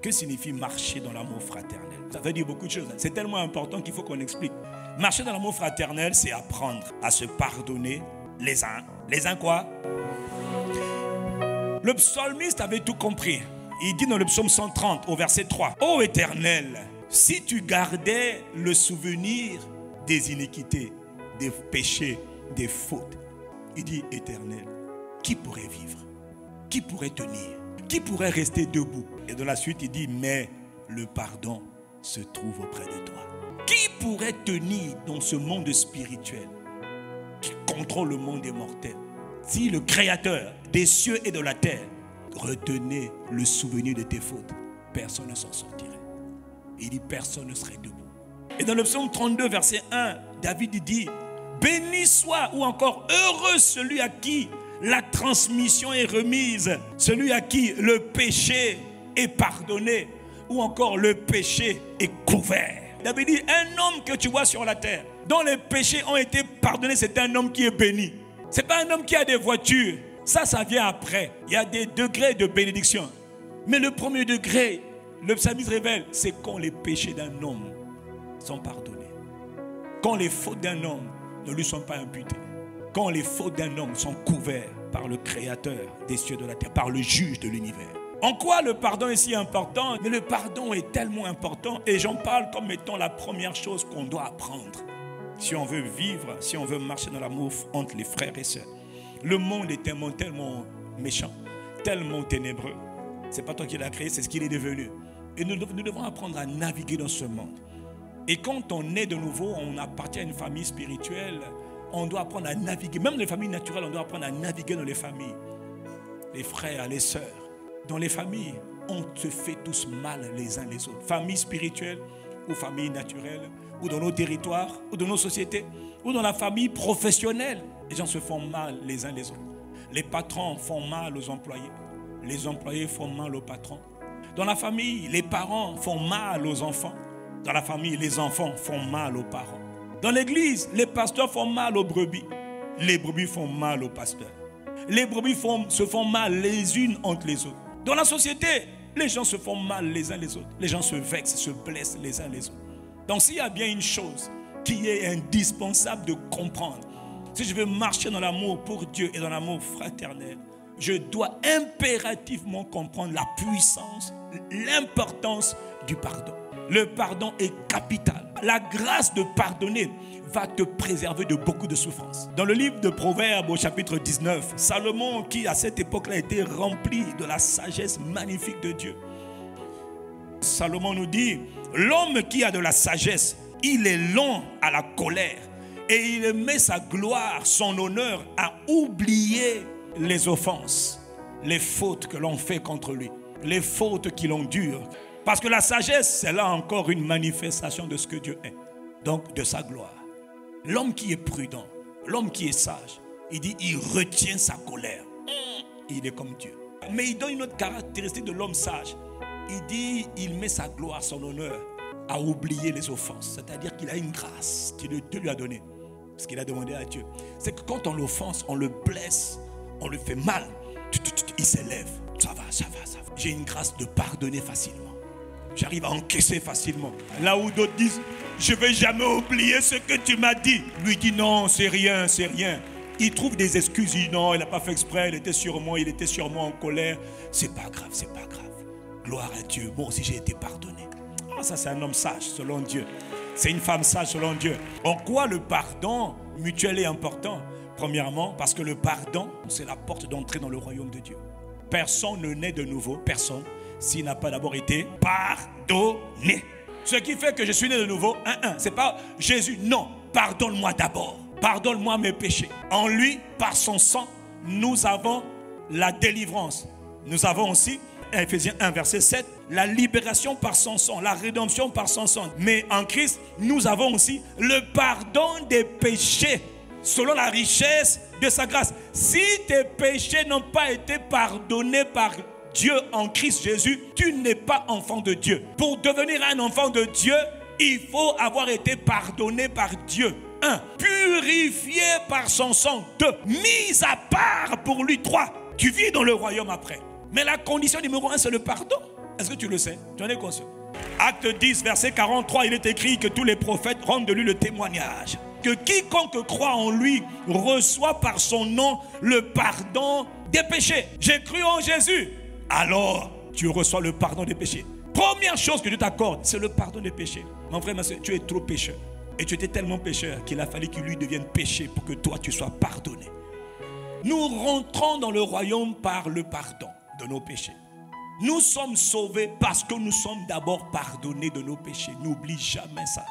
Que signifie marcher dans l'amour fraternel? Ça veut dire beaucoup de choses. C'est tellement important qu'il faut qu'on explique. Marcher dans l'amour fraternel, c'est apprendre à se pardonner les uns. Les uns quoi? Le psalmiste avait tout compris. Il dit dans le psaume 130 au verset 3. Ô Éternel, si tu gardais le souvenir des iniquités, des péchés, des fautes. Il dit Éternel, qui pourrait vivre? Qui pourrait tenir? Qui pourrait rester debout? Et dans la suite il dit mais le pardon se trouve auprès de toi. Qui pourrait tenir dans ce monde spirituel qui contrôle le monde des mortels? Si le Créateur des cieux et de la terre retenait le souvenir de tes fautes, personne ne s'en sortirait. Il dit personne ne serait debout. Et dans le psaume 32 verset 1, David dit béni soit ou encore heureux celui à qui la transmission est remise, celui à qui le péché est pardonné ou encore le péché est couvert. David dit un homme que tu vois sur la terre dont les péchés ont été pardonnés, c'est un homme qui est béni. C'est pas un homme qui a des voitures. Ça vient après. Il y a des degrés de bénédiction. Mais le premier degré, le psalmiste révèle, c'est quand les péchés d'un homme sont pardonnés. Quand les fautes d'un homme ne lui sont pas imputées. Quand les fautes d'un homme sont couvertes par le Créateur des cieux et de la terre, par le juge de l'univers. En quoi le pardon est si important? Mais le pardon est tellement important et j'en parle comme étant la première chose qu'on doit apprendre. Si on veut vivre, si on veut marcher dans l'amour entre les frères et sœurs. Le monde est tellement méchant, tellement ténébreux. Ce n'est pas toi qui l'as créé, c'est ce qu'il est devenu. Et nous devons apprendre à naviguer dans ce monde. Et quand on est de nouveau, on appartient à une famille spirituelle, on doit apprendre à naviguer. Même les familles naturelles, on doit apprendre à naviguer dans les familles. Les frères, les sœurs. Dans les familles, on se fait tous mal les uns les autres. Famille spirituelle ou famille naturelle, ou dans nos territoires, ou dans nos sociétés, ou dans la famille professionnelle. Les gens se font mal les uns les autres. Les patrons font mal aux employés. Les employés font mal aux patrons. Dans la famille, les parents font mal aux enfants. Dans la famille, les enfants font mal aux parents. Dans l'église, les pasteurs font mal aux brebis. Les brebis font mal aux pasteurs. Les brebis se font mal les unes entre les autres. Dans la société, les gens se font mal les uns les autres. Les gens se vexent, se blessent les uns les autres. Donc s'il y a bien une chose qui est indispensable de comprendre, si je veux marcher dans l'amour pour Dieu et dans l'amour fraternel, je dois impérativement comprendre la puissance, l'importance du pardon. Le pardon est capital. La grâce de pardonner va te préserver de beaucoup de souffrances. Dans le livre de Proverbes au chapitre 19, Salomon, qui à cette époque-là était rempli de la sagesse magnifique de Dieu, Salomon nous dit, l'homme qui a de la sagesse, il est lent à la colère et il met sa gloire, son honneur à oublier les offenses, les fautes que l'on fait contre lui, les fautes qui l'endurent. Parce que la sagesse, c'est là encore une manifestation de ce que Dieu est, donc de sa gloire. L'homme qui est prudent, l'homme qui est sage, il dit, il retient sa colère. Il est comme Dieu. Mais il donne une autre caractéristique de l'homme sage. Il dit, il met sa gloire, son honneur à oublier les offenses. C'est-à-dire qu'il a une grâce que Dieu lui a donnée. Ce qu'il a demandé à Dieu. C'est que quand on l'offense, on le blesse, on le fait mal, il s'élève. Ça va. J'ai une grâce de pardonner facilement. J'arrive à encaisser facilement. Là où d'autres disent, je ne vais jamais oublier ce que tu m'as dit. Lui dit non, c'est rien. Il trouve des excuses. Il dit non, il n'a pas fait exprès, il était sûrement en colère. C'est pas grave. Gloire à Dieu. Moi aussi j'ai été pardonné. Ça c'est un homme sage selon Dieu. C'est une femme sage selon Dieu. En quoi le pardon mutuel est important? Premièrement, parce que le pardon, c'est la porte d'entrée dans le royaume de Dieu. Personne ne naît de nouveau, personne, s'il n'a pas d'abord été pardonné. Ce qui fait que je suis né de nouveau, c'est pas Jésus, non, pardonne-moi d'abord. Pardonne-moi mes péchés. En lui, par son sang, nous avons la délivrance. Nous avons aussi, Ephésiens 1, verset 7, la libération par son sang, la rédemption par son sang. Mais en Christ, nous avons aussi le pardon des péchés, selon la richesse de sa grâce. Si tes péchés n'ont pas été pardonnés par Dieu en Christ Jésus, tu n'es pas enfant de Dieu. Pour devenir un enfant de Dieu, il faut avoir été pardonné par Dieu. 1. Purifié par son sang. 2. Mis à part pour lui. 3. Tu vis dans le royaume après. Mais la condition numéro 1, c'est le pardon. Est-ce que tu le sais? Tu en es conscient? Acte 10, verset 43, il est écrit que tous les prophètes rendent de lui le témoignage. Que quiconque croit en lui reçoit par son nom le pardon des péchés. J'ai cru en Jésus. Alors, tu reçois le pardon des péchés. Première chose que Dieu t'accorde, c'est le pardon des péchés. Mon frère, ma soeur, tu es trop pécheur. Et tu étais tellement pécheur qu'il a fallu qu'il lui devienne péché pour que toi, tu sois pardonné. Nous rentrons dans le royaume par le pardon de nos péchés. Nous sommes sauvés parce que nous sommes d'abord pardonnés de nos péchés. N'oublie jamais ça.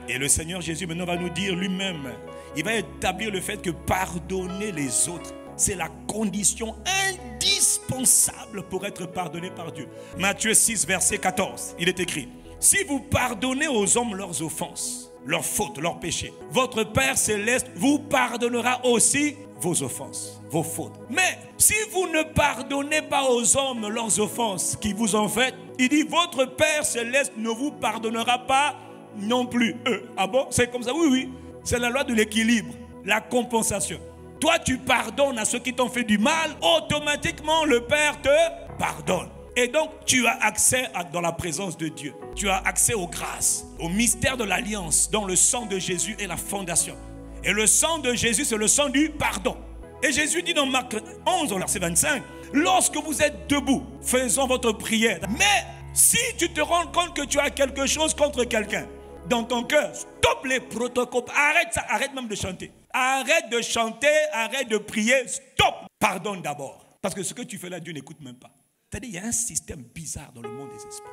Et le Seigneur Jésus maintenant va nous dire lui-même, il va établir le fait que pardonner les autres, c'est la condition indispensable pour être pardonné par Dieu. Matthieu 6, verset 14, il est écrit, si vous pardonnez aux hommes leurs offenses, leurs fautes, leurs péchés, votre Père Céleste vous pardonnera aussi vos offenses, vos fautes. Mais si vous ne pardonnez pas aux hommes leurs offenses qui vous ont faites, il dit votre Père Céleste ne vous pardonnera pas non plus eux. Ah bon? C'est comme ça? Oui, oui. C'est la loi de l'équilibre, la compensation. Toi, tu pardonnes à ceux qui t'ont fait du mal, automatiquement le Père te pardonne. Et donc, tu as accès dans la présence de Dieu. Tu as accès aux grâces, au mystère de l'alliance, dont le sang de Jésus est la fondation. Et le sang de Jésus, c'est le sang du pardon. Et Jésus dit dans Marc 11, verset 25, lorsque vous êtes debout, faisons votre prière. Mais si tu te rends compte que tu as quelque chose contre quelqu'un, dans ton cœur, stop les protocoles, arrête ça, arrête même de chanter. Arrête de chanter, arrête de prier, stop. Pardonne d'abord. Parce que ce que tu fais là, Dieu n'écoute même pas. C'est-à-dire, il y a un système bizarre dans le monde des esprits.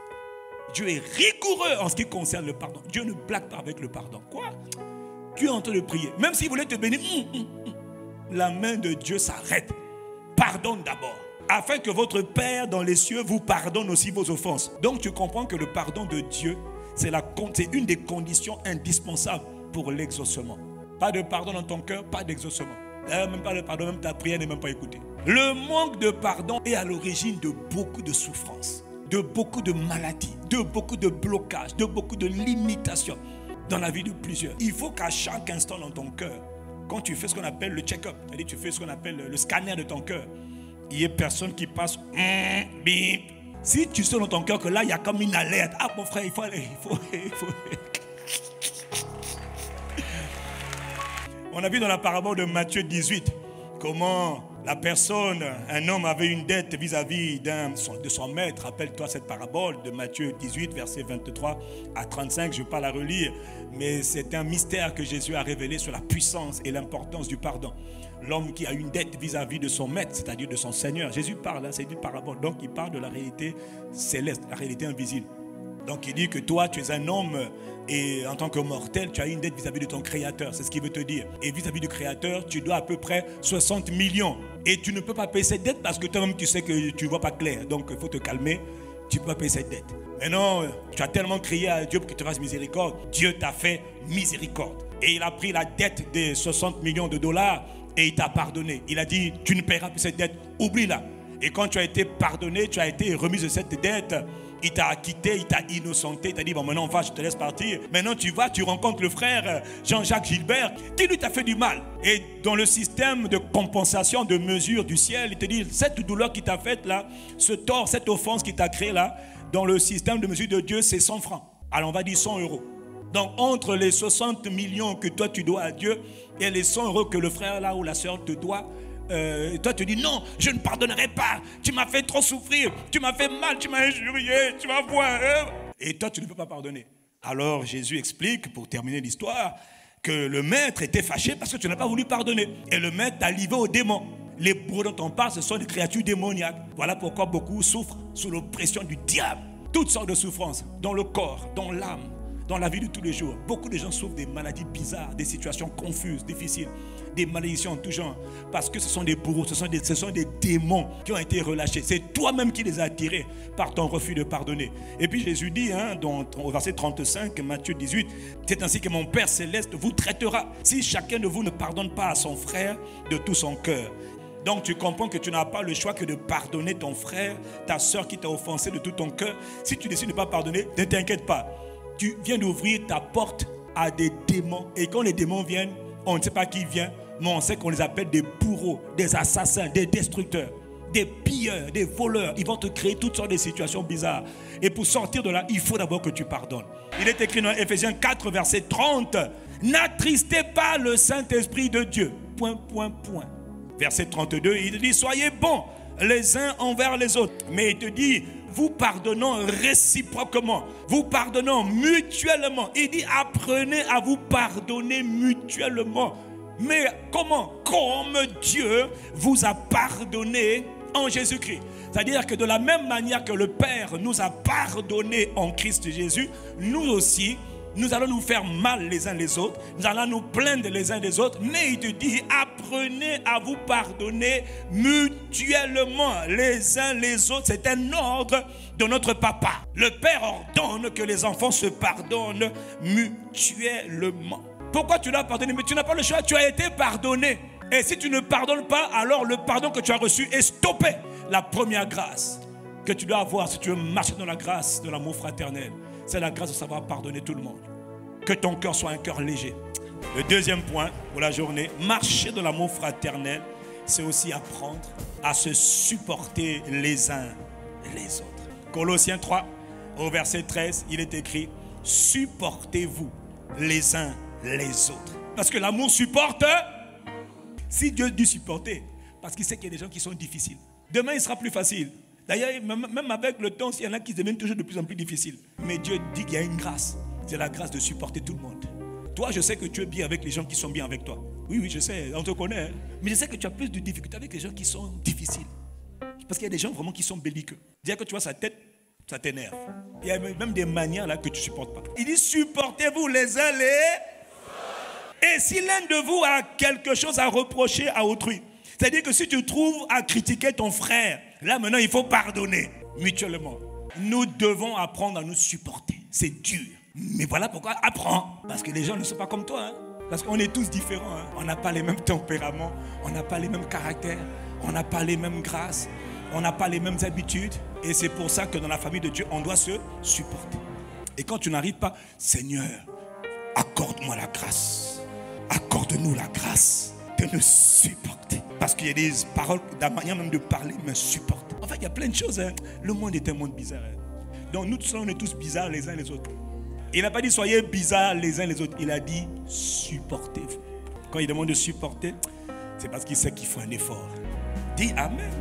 Dieu est rigoureux en ce qui concerne le pardon. Dieu ne blague pas avec le pardon. Quoi? Tu es en train de prier. Même s'il voulait te bénir, la main de Dieu s'arrête. Pardonne d'abord. Afin que votre Père dans les cieux vous pardonne aussi vos offenses. Donc tu comprends que le pardon de Dieu, c'est une des conditions indispensables pour l'exaucement. Pas de pardon dans ton cœur, pas d'exaucement. Même pas de pardon, même ta prière n'est même pas écoutée. Le manque de pardon est à l'origine de beaucoup de souffrances, de beaucoup de maladies, de beaucoup de blocages, de beaucoup de limitations dans la vie de plusieurs. Il faut qu'à chaque instant dans ton cœur, quand tu fais ce qu'on appelle le check-up, c'est-à-dire tu fais ce qu'on appelle le scanner de ton cœur, il n'y ait personne qui passe bip. Si tu sais dans ton cœur que là, il y a comme une alerte. Ah, mon frère, il faut aller. On a vu dans la parabole de Matthieu 18 comment la personne, un homme avait une dette vis-à-vis de son maître. Rappelle-toi cette parabole de Matthieu 18, versets 23 à 35. Je ne vais pas la relire, mais c'est un mystère que Jésus a révélé sur la puissance et l'importance du pardon. L'homme qui a une dette vis-à-vis de son maître, c'est-à-dire de son Seigneur. Jésus parle, c'est une parabole. Donc il parle de la réalité céleste, la réalité invisible. Donc il dit que toi, tu es un homme et en tant que mortel, tu as une dette vis-à-vis de ton Créateur. C'est ce qu'il veut te dire. Et vis-à-vis du Créateur, tu dois à peu près 60 millions. Et tu ne peux pas payer cette dette parce que toi-même, tu sais que tu ne vois pas clair. Donc il faut te calmer. Tu ne peux pas payer cette dette. Maintenant, tu as tellement crié à Dieu pour qu'il te fasse miséricorde. Dieu t'a fait miséricorde. Et il a pris la dette de 60 millions de dollars et il t'a pardonné. Il a dit, tu ne paieras plus cette dette. Oublie-la. Et quand tu as été pardonné, tu as été remis de cette dette. Il t'a acquitté, il t'a innocenté, il t'a dit, bon maintenant va, je te laisse partir. Maintenant tu vas, tu rencontres le frère Jean-Jacques Gilbert, qui lui t'a fait du mal. Et dans le système de compensation, de mesure du ciel, il te dit, cette douleur qui t'a faite là, ce tort, cette offense qui t'a créé là, dans le système de mesure de Dieu, c'est 100 francs. Alors on va dire 100 euros. Donc entre les 60 millions que toi tu dois à Dieu et les 100 euros que le frère là ou la soeur te doit, toi tu dis non, je ne pardonnerai pas, tu m'as fait trop souffrir, tu m'as fait mal, tu m'as injurié, tu vas voir. Et toi tu ne peux pas pardonner. Alors Jésus explique, pour terminer l'histoire, que le maître était fâché parce que tu n'as pas voulu pardonner. Et le maître t'a livré aux démons. Les bourreaux dont on parle, ce sont des créatures démoniaques. Voilà pourquoi beaucoup souffrent sous l'oppression du diable. Toutes sortes de souffrances, dans le corps, dans l'âme, dans la vie de tous les jours. Beaucoup de gens souffrent des maladies bizarres, des situations confuses, difficiles, des malédictions en tout genre. Parce que ce sont des bourreaux, ce sont des démons qui ont été relâchés. C'est toi-même qui les as attirés par ton refus de pardonner. Et puis Jésus dit, au verset 35, Matthieu 18, c'est ainsi que mon Père Céleste vous traitera si chacun de vous ne pardonne pas à son frère de tout son cœur. Donc tu comprends que tu n'as pas le choix que de pardonner ton frère, ta soeur qui t'a offensé de tout ton cœur. Si tu décides de ne pas pardonner, ne t'inquiète pas. Tu viens d'ouvrir ta porte à des démons. Et quand les démons viennent, on ne sait pas qui vient, mais on sait qu'on les appelle des bourreaux, des assassins, des destructeurs. des pilleurs, des voleurs. Ils vont te créer toutes sortes de situations bizarres. Et pour sortir de là, il faut d'abord que tu pardonnes. Il est écrit dans Ephésiens 4, verset 30. N'attristez pas le Saint-Esprit de Dieu. Point. Verset 32, il dit, soyez bons les uns envers les autres. Mais il te dit, vous pardonnons réciproquement. Vous pardonnons mutuellement. Il dit, apprenez à vous pardonner mutuellement. Mais comment? Comme Dieu vous a pardonné en Jésus-Christ. C'est-à-dire que de la même manière que le Père nous a pardonné en Christ Jésus, nous aussi, nous allons nous faire mal les uns les autres, nous allons nous plaindre les uns des autres, mais il te dit, apprenez à vous pardonner mutuellement les uns les autres. C'est un ordre de notre papa. Le Père ordonne que les enfants se pardonnent mutuellement. Pourquoi tu l'as pardonné? Mais tu n'as pas le choix, tu as été pardonné. Et si tu ne pardonnes pas, alors le pardon que tu as reçu est stoppé. La première grâce que tu dois avoir si tu veux marcher dans la grâce de l'amour fraternel, c'est la grâce de savoir pardonner tout le monde. Que ton cœur soit un cœur léger. Le deuxième point pour la journée, marcher dans l'amour fraternel, c'est aussi apprendre à se supporter les uns les autres. Colossiens 3, au verset 13, il est écrit, supportez-vous les uns les autres. Parce que l'amour supporte. Si Dieu dit supporter, parce qu'il sait qu'il y a des gens qui sont difficiles. Demain, il sera plus facile. D'ailleurs, même avec le temps, il y en a qui deviennent toujours de plus en plus difficiles. Mais Dieu dit qu'il y a une grâce. C'est la grâce de supporter tout le monde. Toi, je sais que tu es bien avec les gens qui sont bien avec toi. Oui, je sais, on te connaît. Hein? Mais je sais que tu as plus de difficultés avec les gens qui sont difficiles. Parce qu'il y a des gens vraiment qui sont belliqueux. Dire que tu vois sa tête, ça t'énerve. Il y a même des manières là que tu ne supportes pas. Il dit, supportez-vous les uns les... Et si l'un de vous a quelque chose à reprocher à autrui, c'est-à-dire que si tu trouves à critiquer ton frère, là maintenant il faut pardonner mutuellement. Nous devons apprendre à nous supporter. C'est dur. Mais voilà pourquoi apprends. Parce que les gens ne sont pas comme toi. Hein? Parce qu'on est tous différents. Hein? On n'a pas les mêmes tempéraments. On n'a pas les mêmes caractères. On n'a pas les mêmes grâces. On n'a pas les mêmes habitudes. Et c'est pour ça que dans la famille de Dieu, on doit se supporter. Et quand tu n'arrives pas, Seigneur, accorde-moi la grâce. Accorde-nous la grâce de nous supporter. Parce qu'il y a des paroles, la manière même de parler me supporte. En fait, il y a plein de choses. Hein. Le monde est un monde bizarre. Hein. Donc nous, on est tous bizarres les uns les autres. Il n'a pas dit soyez bizarres les uns les autres. Il a dit supportez-vous. Quand il demande de supporter, c'est parce qu'il sait qu'il faut un effort. Dis Amen.